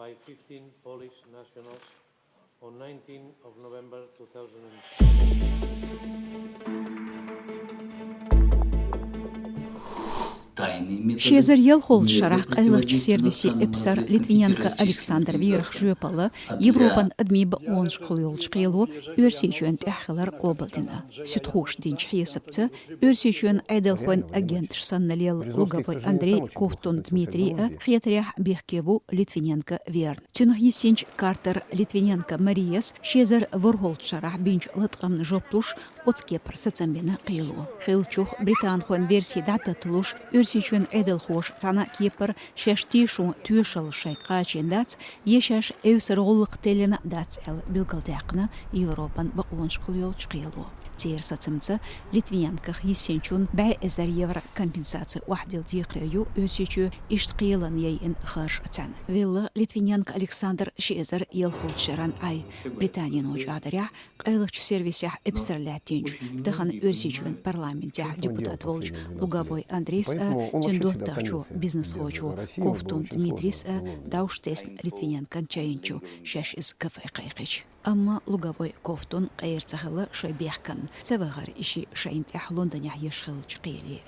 by 15 Polish nationals on 19 of November 2000. Эзар ел шарах айлакчы сервиси эзар Литвиненко Александр верах жоьпалла Европан адамийн бакъонашкахула йолчу кхело Оьрсийчоьнна хилар облдина. Сютхуш динч хиусамнанна Оьрсийчоьнна айдалхуан агент санналел лугабой Андрей Ковтун Дмитрий хиоттайе бехкеву Литвиненко верна. Тюнх есенч Картер Литвиненко Мариас эзар воргол шарах бинч латкам жоптуш отскепар соцамбена кхело. Хилчух британ хуан версии дата тлуш Оьрсийчоьнна эдэлхош цана кипр шештишу тюшал шайка чендац ешаш эвсароллык телена дац эл белгалдякна Европан бакъонашкахула йолчу кхело. Тиер соцамца Литвиненко есенчун бай эзар евро компенсаци вахдил тиехлею Оьрсийчоь иштқилан ейн харш цан. Вилла Литвиненко Александр эзар елхулчаран ай Британиян очадаря кайлыч сервисях эпстерлятинч тахан Оьрсийчоьн парламентях депутат волч лугабой Андрейс чендоттахчу бизнес хочу Ковтун Дмитрис дауштес Литвиненкон чайынчу шаш из кафе кайкыч. Амма лугавой Ковтун кайырцахылы шайбехкан. Цавагар иши шайнтях Лондоня ешхыл чқили.